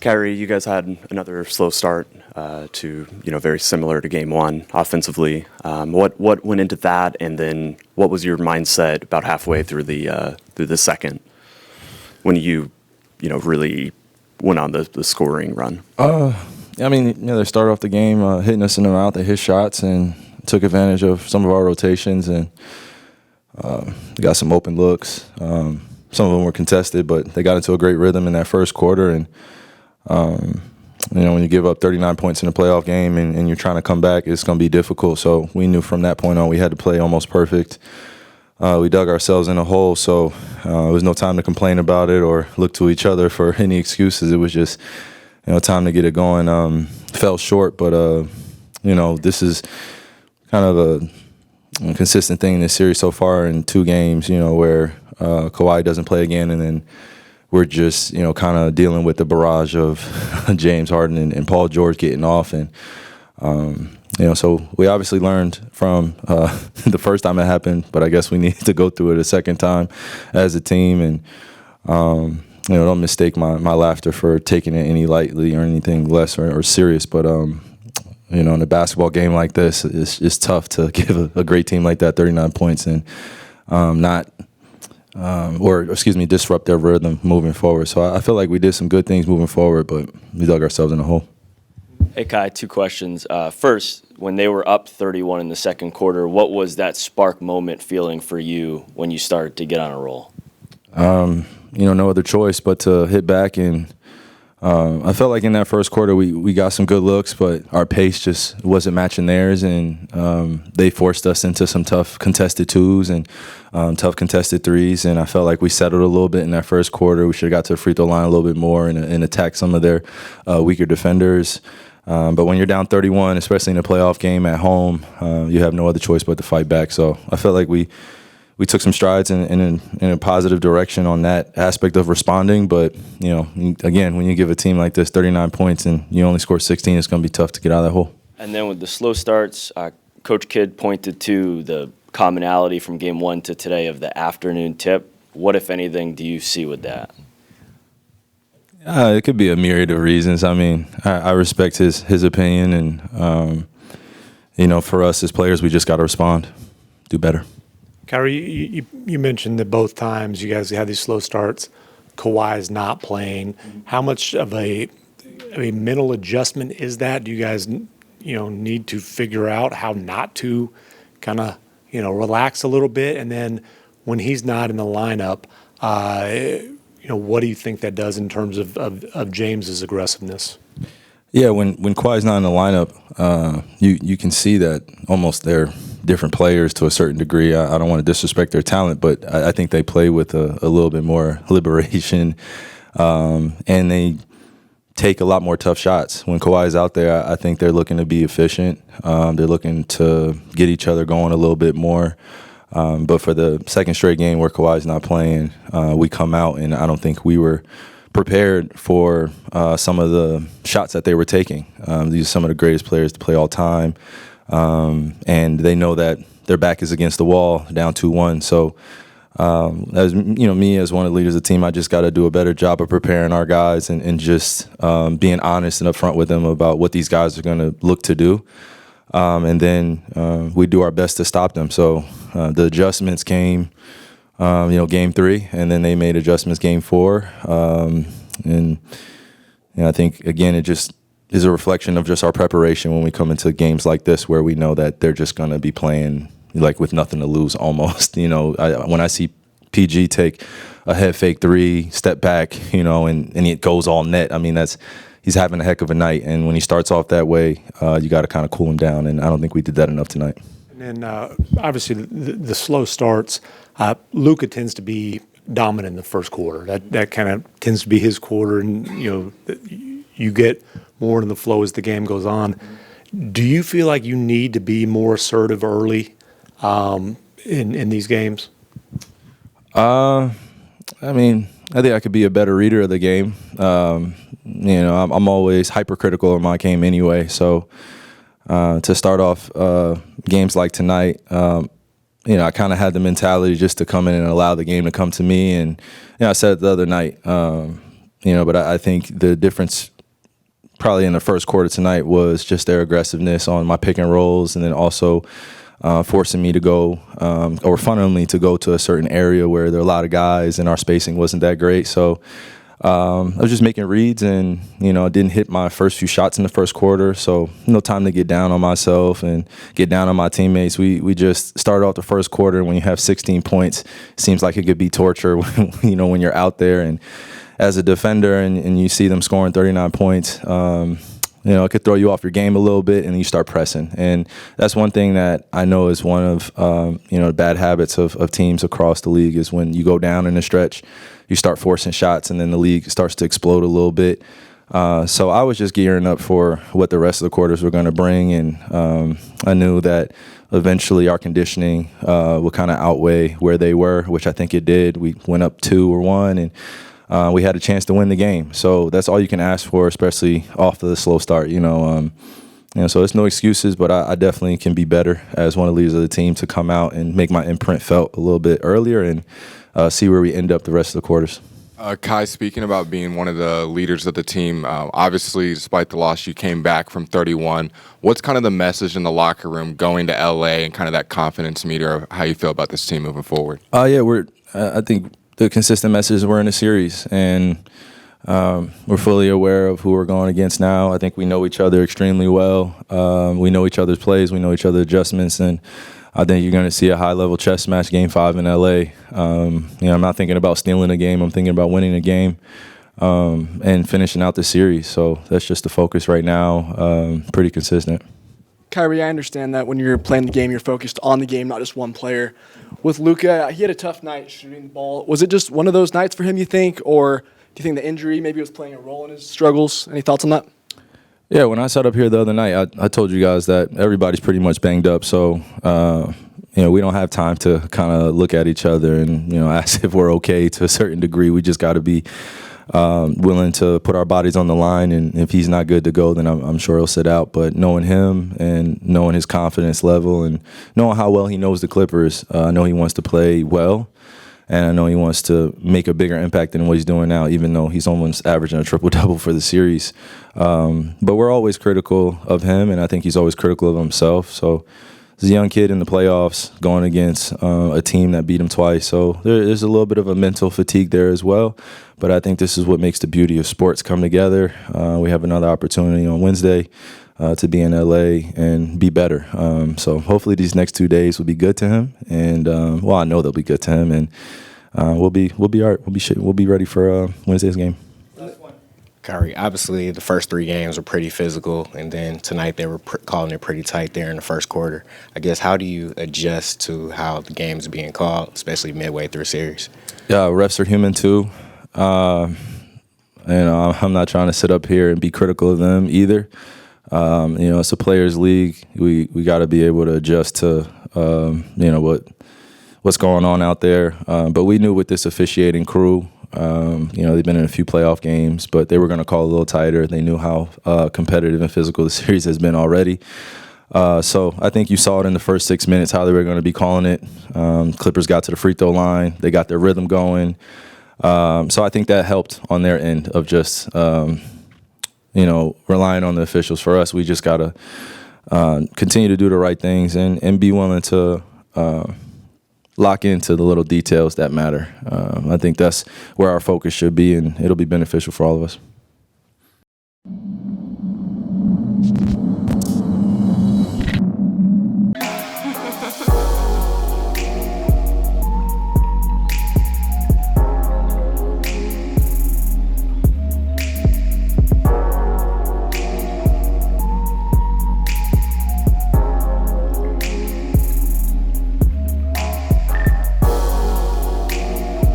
Kyrie, you guys had another slow start to, very similar to game one offensively. What went into that, and then what was your mindset about halfway through the second when you really went on the scoring run? They started off the game hitting us in the mouth. They hit shots and took advantage of some of our rotations and got some open looks. Some of them were contested, but they got into a great rhythm in that first quarter. And when you give up 39 points in a playoff game and you're trying to come back, it's going to be difficult. So we knew from that point on we had to play almost perfect. We dug ourselves in a hole, so it was no time to complain about it or look to each other for any excuses. It was just, time to get it going. Fell short, but, this is kind of a consistent thing in this series so far in 2 games, where Kawhi doesn't play again, and then we're just, kind of dealing with the barrage of James Harden and Paul George getting off. And, so we obviously learned from the first time it happened, but I guess we need to go through it a second time as a team. And, don't mistake my laughter for taking it any lightly or anything less or serious. But, in a basketball game like this, it's tough to give a great team like that 39 points and disrupt their rhythm moving forward. So I feel like we did some good things moving forward, but we dug ourselves in a hole. Hey, Kai, 2 questions. First, when they were up 31 in the second quarter, what was that spark moment feeling for you when you started to get on a roll? No other choice but to hit back. And I felt like in that first quarter we got some good looks, but our pace just wasn't matching theirs. And they forced us into some tough contested 2s and tough contested 3s. And I felt like we settled a little bit in that first quarter. We should have got to the free throw line a little bit more and attacked some of their weaker defenders. But when you're down 31, especially in a playoff game at home, you have no other choice but to fight back. So I felt like we took some strides in a positive direction on that aspect of responding. But, again, when you give a team like this 39 points and you only score 16, it's going to be tough to get out of that hole. And then with the slow starts, Coach Kidd pointed to the commonality from game 1 to today of the afternoon tip. What, if anything, do you see with that? It could be a myriad of reasons. I respect his opinion. And, for us as players, we just got to respond, do better. Kyrie, you mentioned that both times you guys had these slow starts. Kawhi is not playing. How much of a mental adjustment is that? Do you guys, need to figure out how not to kind of, relax a little bit? And then when he's not in the lineup, what do you think that does in terms of James's aggressiveness? Yeah, when Kawhi's not in the lineup, you can see that almost they're different players to a certain degree. I don't want to disrespect their talent, but I think they play with a little bit more liberation, and they take a lot more tough shots. When Kawhi's out there, I think they're looking to be efficient. They're looking to get each other going a little bit more. But for the second straight game where Kawhi's not playing, we come out, and I don't think we were prepared for some of the shots that they were taking. These are some of the greatest players to play all time, and they know that their back is against the wall, down 2-1. So as me as one of the leaders of the team, I just got to do a better job of preparing our guys and just being honest and upfront with them about what these guys are going to look to do. And then we do our best to stop them. So the adjustments came, game 3, and then they made adjustments game 4. And I think, again, it just is a reflection of just our preparation when we come into games like this where we know that they're just going to be playing like with nothing to lose almost. When I see PG take a head fake 3, step back, and it goes all net, he's having a heck of a night. And when he starts off that way, you got to kind of cool him down. And I don't think we did that enough tonight. And then, obviously, the slow starts, Luka tends to be dominant in the first quarter. That kind of tends to be his quarter. And, you get more in the flow as the game goes on. Do you feel like you need to be more assertive early in these games? I think I could be a better reader of the game. I'm always hypercritical of my game anyway. So to start off games like tonight, I kind of had the mentality just to come in and allow the game to come to me. And I said it the other night, but I think the difference probably in the first quarter tonight was just their aggressiveness on my pick and rolls, and then also forcing me to go or funneling me to go to a certain area where there are a lot of guys and our spacing wasn't that great. So I was just making reads, and I didn't hit my first few shots in the first quarter, so no time to get down on myself and get down on my teammates. We just started off the first quarter. When you have 16 points, it seems like it could be torture when you're out there and as a defender and you see them scoring 39 points. It could throw you off your game a little bit, and you start pressing. And that's one thing that I know is one of the bad habits of teams across the league is when you go down in a stretch, you start forcing shots, and then the league starts to explode a little bit. So I was just gearing up for what the rest of the quarters were going to bring, and I knew that eventually our conditioning would kind of outweigh where they were, which I think it did. We went up 2-1, and we had a chance to win the game. So that's all you can ask for, especially off of the slow start. So it's no excuses, but I definitely can be better as one of the leaders of the team to come out and make my imprint felt a little bit earlier and see where we end up the rest of the quarters. Kai, speaking about being one of the leaders of the team, obviously, despite the loss, you came back from 31. What's kind of the message in the locker room going to LA and kind of that confidence meter of how you feel about this team moving forward? I think the consistent message is we're in a series, and we're fully aware of who we're going against now. I think we know each other extremely well. We know each other's plays. We know each other's adjustments, and I think you're going to see a high-level chess match Game 5 in L.A. I'm not thinking about stealing a game. I'm thinking about winning a game and finishing out the series. So that's just the focus right now, pretty consistent. Kyrie, I understand that when you're playing the game, you're focused on the game, not just one player. With Luka, he had a tough night shooting the ball. Was it just one of those nights for him, you think, or do you think the injury maybe was playing a role in his struggles? Any thoughts on that? Yeah, when I sat up here the other night, I told you guys that everybody's pretty much banged up. So, we don't have time to kind of look at each other and, ask if we're okay to a certain degree. We just got to be willing to put our bodies on the line. And if he's not good to go, then I'm sure he'll sit out. But knowing him and knowing his confidence level and knowing how well he knows the Clippers, I know he wants to play well. And I know he wants to make a bigger impact than what he's doing now, even though he's almost averaging a triple-double for the series. But we're always critical of him, and I think he's always critical of himself. So he's a young kid in the playoffs going against a team that beat him twice. So there's a little bit of a mental fatigue there as well. But I think this is what makes the beauty of sports come together. We have another opportunity on Wednesday to be in LA and be better. So hopefully these next 2 days will be good to him, and I know they'll be good to him, and we'll be all right. We'll be ready for Wednesday's game. Kyrie, obviously the first 3 games were pretty physical, and then tonight they were calling it pretty tight there in the first quarter. I guess how do you adjust to how the game's being called, especially midway through a series? Yeah, refs are human too. I'm not trying to sit up here and be critical of them either. It's a players' league. We got to be able to adjust to what's going on out there. But we knew with this officiating crew, they've been in a few playoff games, but they were going to call a little tighter. They knew how competitive and physical the series has been already. So I think you saw it in the first 6 minutes how they were going to be calling it. Clippers got to the free throw line. They got their rhythm going. So I think that helped on their end of just relying on the officials. For us, we just got to continue to do the right things and be willing to lock into the little details that matter. I think that's where our focus should be, and it'll be beneficial for all of us.